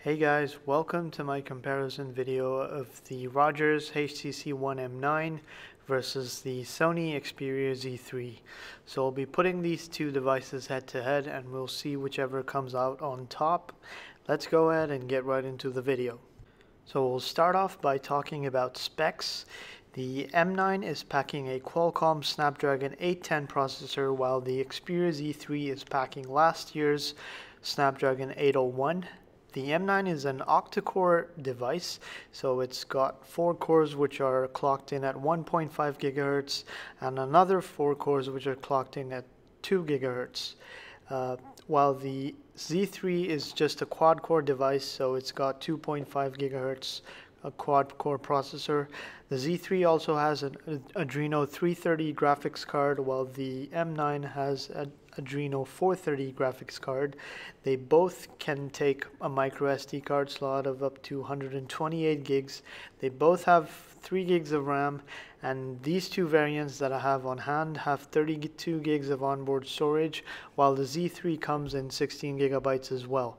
Hey guys, welcome to my comparison video of the Rogers HTC One M9 versus the Sony Xperia Z3. So I'll be putting these two devices head to head and we'll see whichever comes out on top. Let's go ahead and get right into the video. So we'll start off by talking about specs. The M9 is packing a Qualcomm Snapdragon 810 processor while the Xperia Z3 is packing last year's Snapdragon 801. The M9 is an octa-core device, so it's got 4 cores which are clocked in at 1.5 GHz and another 4 cores which are clocked in at 2 GHz. While the Z3 is just a quad-core device, so it's got 2.5 GHz, a quad-core processor. The Z3 also has an Adreno 330 graphics card, while the M9 has an Adreno 430 graphics card. They both can take a micro SD card slot of up to 128 gigs. They both have 3 gigs of RAM, and these two variants that I have on hand have 32 gigs of onboard storage, while the Z3 comes in 16 gigabytes as well.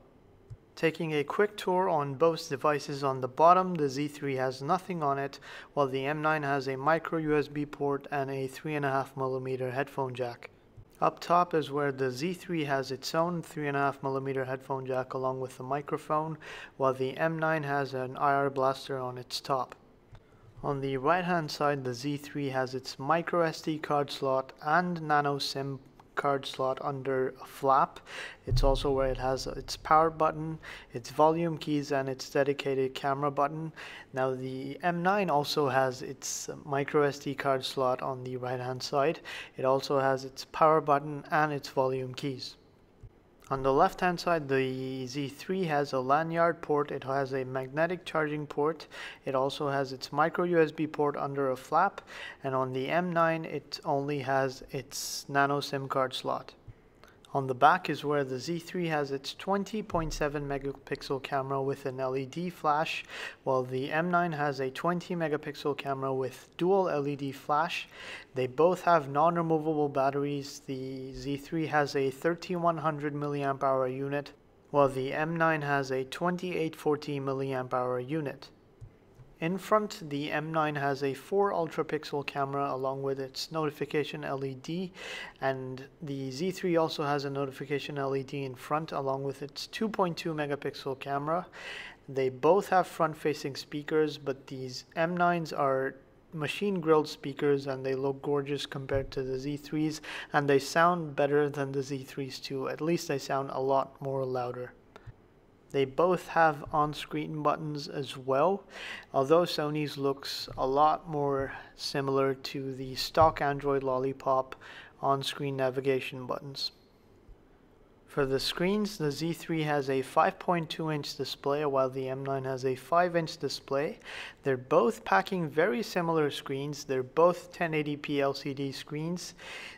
Taking a quick tour on both devices, on the bottom the Z3 has nothing on it, while the M9 has a micro USB port and a 3.5mm headphone jack. Up top is where the Z3 has its own 3.5mm headphone jack along with a microphone, while the M9 has an IR blaster on its top. On the right hand side, the Z3 has its micro SD card slot and nano SIM card slot under a flap. It's also where it has its power button, its volume keys, and its dedicated camera button. Now the M9 also has its micro SD card slot on the right hand side. It also has its power button and its volume keys. On the left hand side, the Z3 has a lanyard port. It has a magnetic charging port. It also has its micro USB port under a flap, and on the M9 it only has its nano SIM card slot. On the back is where the Z3 has its 20.7 megapixel camera with an LED flash, while the M9 has a 20 megapixel camera with dual LED flash. They both have non-removable batteries. The Z3 has a 3100 mAh unit, while the M9 has a 2840 mAh unit. In front, the M9 has a 4 ultra-pixel camera along with its notification LED, and the Z3 also has a notification LED in front along with its 2.2 megapixel camera. They both have front-facing speakers, but these M9s are machine grilled speakers and they look gorgeous compared to the Z3s, and they sound better than the Z3s too. At least they sound a lot more louder. They both have on-screen buttons as well, although Sony's looks a lot more similar to the stock Android Lollipop on-screen navigation buttons. For the screens, the Z3 has a 5.2-inch display while the M9 has a 5-inch display. They're both packing very similar screens. They're both 1080p LCD screens.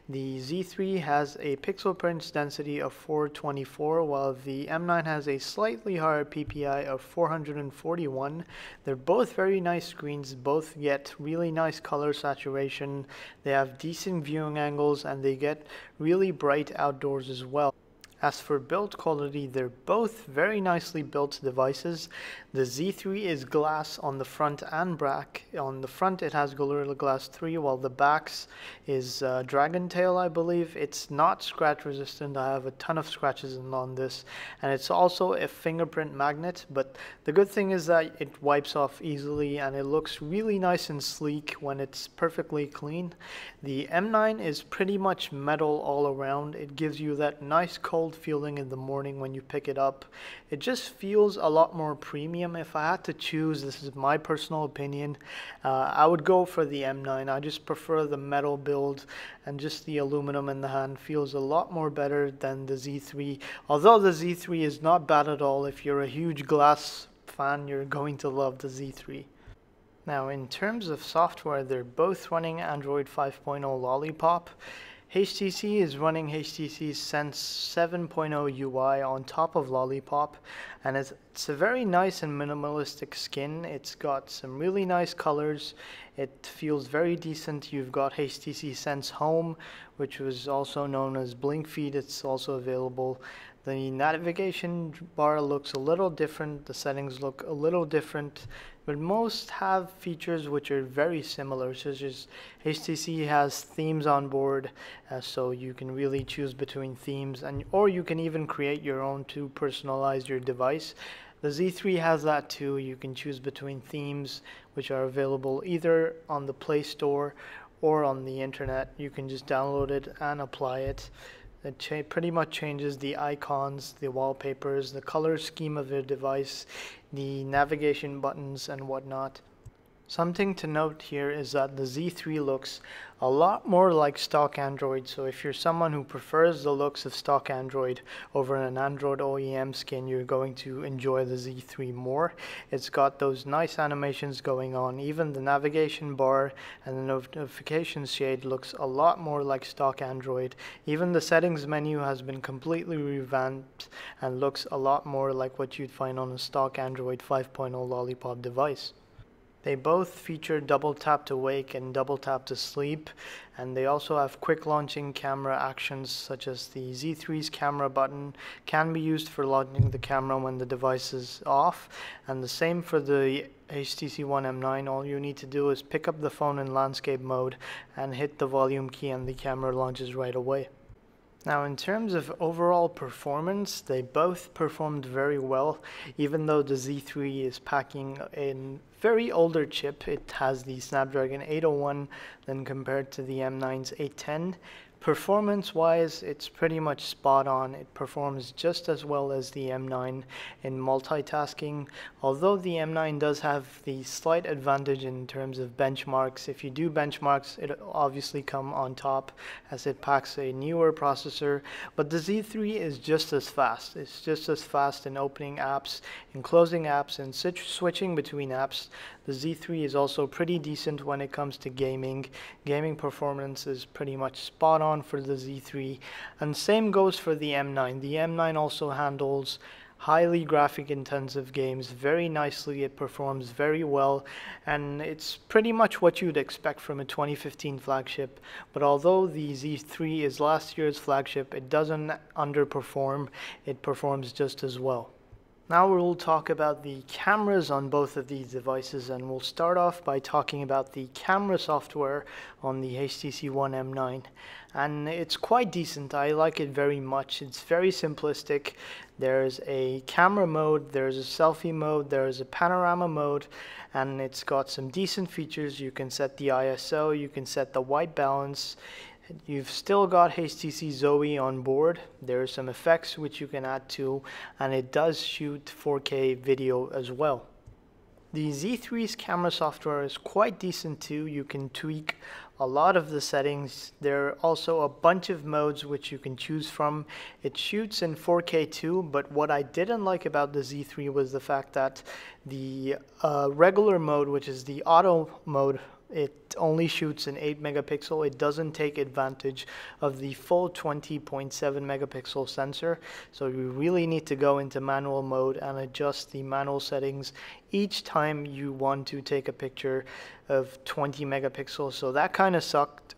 The Z3 has a pixel per inch density of 424 while the M9 has a slightly higher PPI of 441. They're both very nice screens. Both get really nice color saturation. They have decent viewing angles and they get really bright outdoors as well. As for build quality, they're both very nicely built devices. The Z3 is glass on the front and back. On the front it has Gorilla Glass 3, while the backs is Dragon Tail, I believe. It's not scratch resistant. I have a ton of scratches on this, and it's also a fingerprint magnet, but the good thing is that it wipes off easily and it looks really nice and sleek when it's perfectly clean. The M9 is pretty much metal all around. It gives you that nice cold feeling in the morning when you pick it up. It just feels a lot more premium. If I had to choose, this is my personal opinion, I would go for the M9. I just prefer the metal build, and just the aluminum in the hand feels a lot more better than the Z3. Although the Z3 is not bad at all. If you're a huge glass fan, you're going to love the Z3. Now, in terms of software, they're both running Android 5.0 Lollipop. HTC is running HTC's Sense 7.0 UI on top of Lollipop, and it's a very nice and minimalistic skin. It's got some really nice colors. It feels very decent. You've got HTC Sense Home, which was also known as Blink Feed. It's also available. The navigation bar looks a little different, the settings look a little different, but most have features which are very similar, such as HTC has themes on board, so you can really choose between themes, or you can even create your own to personalize your device. The Z3 has that too. You can choose between themes which are available either on the Play Store or on the internet. You can just download it and apply it. It pretty much changes the icons, the wallpapers, the color scheme of the device, the navigation buttons and whatnot. Something to note here is that the Z3 looks a lot more like stock Android, so if you're someone who prefers the looks of stock Android over an Android OEM skin, you're going to enjoy the Z3 more. It's got those nice animations going on. Even the navigation bar and the notification shade looks a lot more like stock Android. Even the settings menu has been completely revamped and looks a lot more like what you'd find on a stock Android 5.0 Lollipop device. They both feature double tap to wake and double tap to sleep, and they also have quick launching camera actions, such as the Z3's camera button can be used for launching the camera when the device is off, and the same for the HTC One M9. All you need to do is pick up the phone in landscape mode and hit the volume key and the camera launches right away. Now, in terms of overall performance, they both performed very well. Even though the Z3 is packing a very older chip, it has the Snapdragon 801, then compared to the M9's 810. Performance-wise, it's pretty much spot on. It performs just as well as the M9 in multitasking, although the M9 does have the slight advantage in terms of benchmarks. If you do benchmarks, it obviously come on top as it packs a newer processor, but the Z3 is just as fast. It's just as fast in opening apps, in closing apps, and switching between apps. The Z3 is also pretty decent when it comes to gaming. Gaming performance is pretty much spot on for the Z3, and same goes for the M9. The M9 also handles highly graphic intensive games very nicely. It performs very well, and it's pretty much what you'd expect from a 2015 flagship. But although the Z3 is last year's flagship, it doesn't underperform. It performs just as well. Now we'll talk about the cameras on both of these devices, and we'll start off by talking about the camera software on the HTC One M9. And it's quite decent. I like it very much. It's very simplistic. There's a camera mode, there's a selfie mode, there's a panorama mode, and it's got some decent features. You can set the ISO, you can set the white balance. You've still got HTC Zoe on board. There are some effects which you can add to, and it does shoot 4K video as well. The Z3's camera software is quite decent too. You can tweak a lot of the settings. There are also a bunch of modes which you can choose from. It shoots in 4K too, but what I didn't like about the Z3 was the fact that the regular mode, which is the auto mode, it only shoots in 8 megapixel. It doesn't take advantage of the full 20.7 megapixel sensor. So you really need to go into manual mode and adjust the manual settings each time you want to take a picture of 20 megapixels. So that kind of sucked.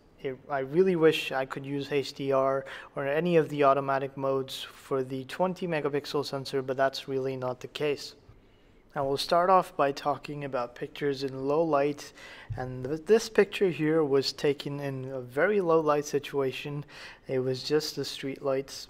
I really wish I could use HDR or any of the automatic modes for the 20 megapixel sensor, but that's really not the case. Now we'll start off by talking about pictures in low light, and this picture here was taken in a very low light situation. It was just the street lights.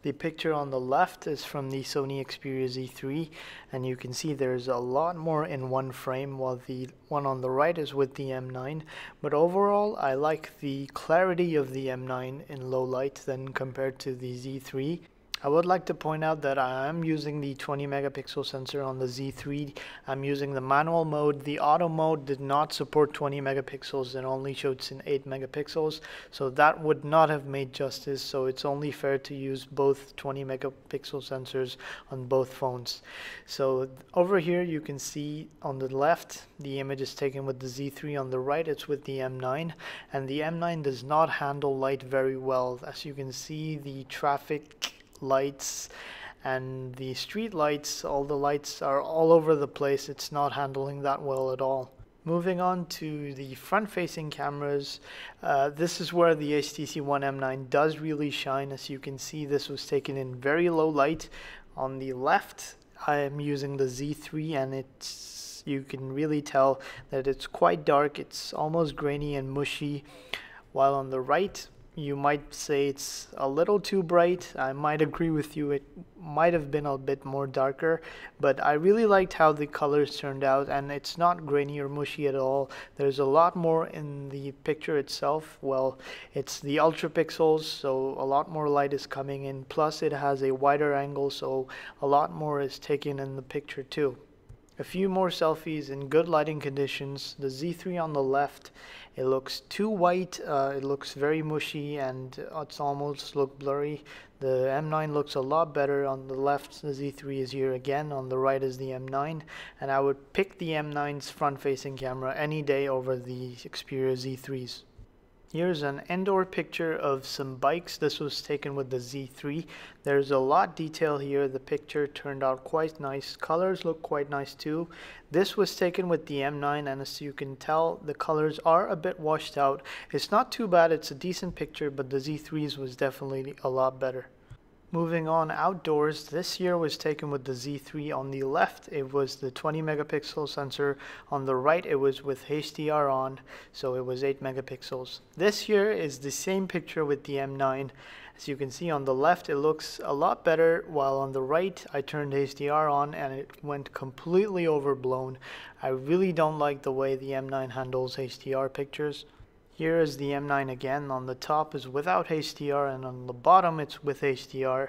The picture on the left is from the Sony Xperia Z3, and you can see there's a lot more in one frame, while the one on the right is with the M9. But overall, I like the clarity of the M9 in low light than compared to the Z3. I would like to point out that I am using the 20 megapixel sensor on the Z3. I'm using the manual mode. The auto mode did not support 20 megapixels and only shoots in 8 megapixels, so that would not have made justice. So it's only fair to use both 20 megapixel sensors on both phones. So over here you can see on the left the image is taken with the Z3, on the right it's with the M9, and the M9 does not handle light very well. As you can see, the traffic lights and the street lights, all the lights are all over the place. It's not handling that well at all. Moving on to the front-facing cameras, this is where the HTC One M9 does really shine. As you can see, this was taken in very low light. On the left, I am using the Z3, and you can really tell that it's quite dark. It's almost grainy and mushy, while on the right, you might say it's a little too bright. I might agree with you, it might have been a bit more darker, but I really liked how the colors turned out, and it's not grainy or mushy at all. There's a lot more in the picture itself. Well, it's the ultra pixels, so a lot more light is coming in, plus it has a wider angle, so a lot more is taken in the picture too. A few more selfies in good lighting conditions. The Z3 on the left, it looks too white, it looks very mushy, and it's almost look blurry. The M9 looks a lot better. On the left, the Z3 is here again, on the right is the M9, and I would pick the M9's front-facing camera any day over the Xperia Z3's. Here's an indoor picture of some bikes. This was taken with the Z3. There's a lot detail here. The picture turned out quite nice. Colors look quite nice too. This was taken with the M9, and as you can tell, the colors are a bit washed out. It's not too bad. It's a decent picture, but the Z3's was definitely a lot better. Moving on outdoors, this here was taken with the Z3. On the left, it was the 20 megapixel sensor. On the right, it was with HDR on, so it was 8 megapixels. This here is the same picture with the M9. As you can see on the left, it looks a lot better, while on the right, I turned HDR on and it went completely overblown. I really don't like the way the M9 handles HDR pictures. Here is the M9 again. On the top is without HDR, and on the bottom it's with HDR.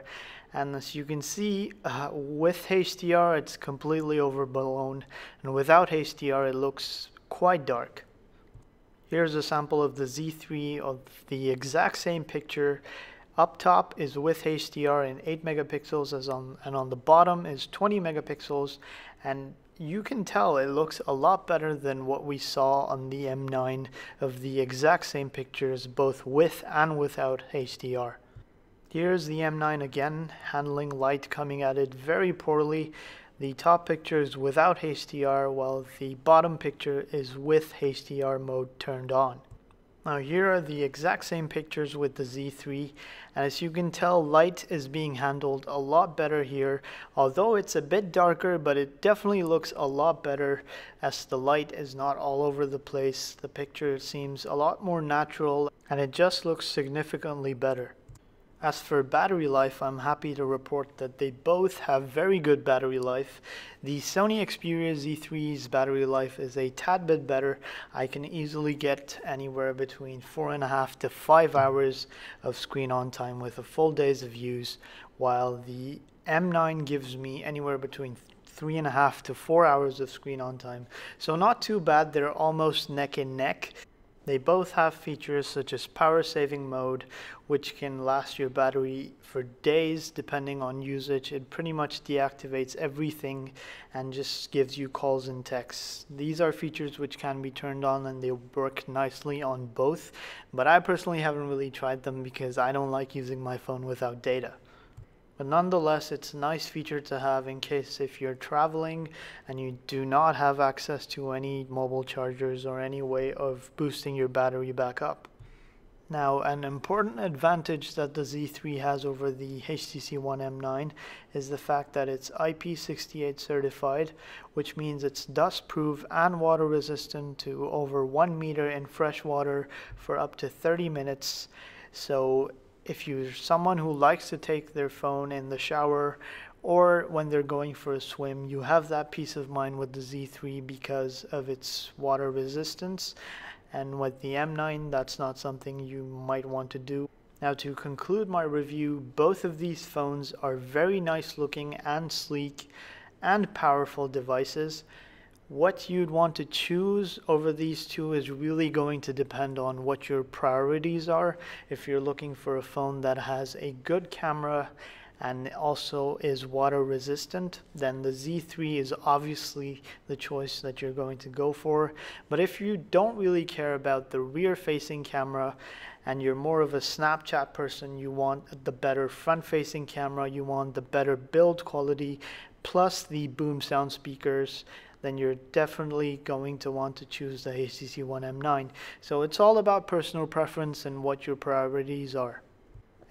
And as you can see, with HDR it's completely overblown, and without HDR it looks quite dark. Here's a sample of the Z3 of the exact same picture. Up top is with HDR and 8 megapixels, and on the bottom is 20 megapixels, and you can tell it looks a lot better than what we saw on the M9 of the exact same pictures, both with and without HDR. Here's the M9 again, handling light coming at it very poorly. The top picture is without HDR, while the bottom picture is with HDR mode turned on. Now here are the exact same pictures with the Z3, and as you can tell, light is being handled a lot better here. Although it's a bit darker, but it definitely looks a lot better as the light is not all over the place. The picture seems a lot more natural, and it just looks significantly better. As for battery life, I'm happy to report that they both have very good battery life. The Sony Xperia Z3's battery life is a tad bit better. I can easily get anywhere between 4.5 to 5 hours of screen on time with a full days of use, while the M9 gives me anywhere between 3.5 to 4 hours of screen on time. So not too bad, they're almost neck and neck. They both have features such as power saving mode, which can last your battery for days depending on usage. It pretty much deactivates everything and just gives you calls and texts. These are features which can be turned on, and they work nicely on both, but I personally haven't really tried them because I don't like using my phone without data. But nonetheless, it's a nice feature to have in case if you're traveling and you do not have access to any mobile chargers or any way of boosting your battery back up. Now, an important advantage that the Z3 has over the HTC One M9 is the fact that it's IP68 certified, which means it's dust-proof and water resistant to over 1 meter in fresh water for up to 30 minutes. So if you're someone who likes to take their phone in the shower or when they're going for a swim, you have that peace of mind with the Z3 because of its water resistance. And with the M9, that's not something you might want to do. Now, to conclude my review, both of these phones are very nice looking and sleek and powerful devices. What you'd want to choose over these two is really going to depend on what your priorities are. If you're looking for a phone that has a good camera and also is water resistant, then the Z3 is obviously the choice that you're going to go for. But if you don't really care about the rear facing camera and you're more of a Snapchat person, you want the better front facing camera, you want the better build quality plus the boom sound speakers, then you're definitely going to want to choose the HTC One M9. So it's all about personal preference and what your priorities are.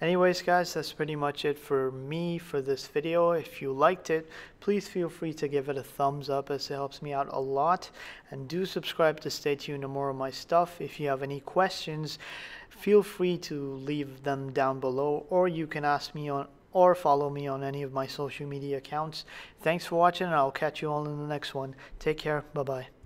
Anyways guys, that's pretty much it for me for this video. If you liked it, please feel free to give it a thumbs up as it helps me out a lot. And do subscribe to stay tuned to more of my stuff. If you have any questions, feel free to leave them down below, or you can ask me on or follow me on any of my social media accounts. Thanks for watching, and I'll catch you all in the next one. Take care. Bye-bye.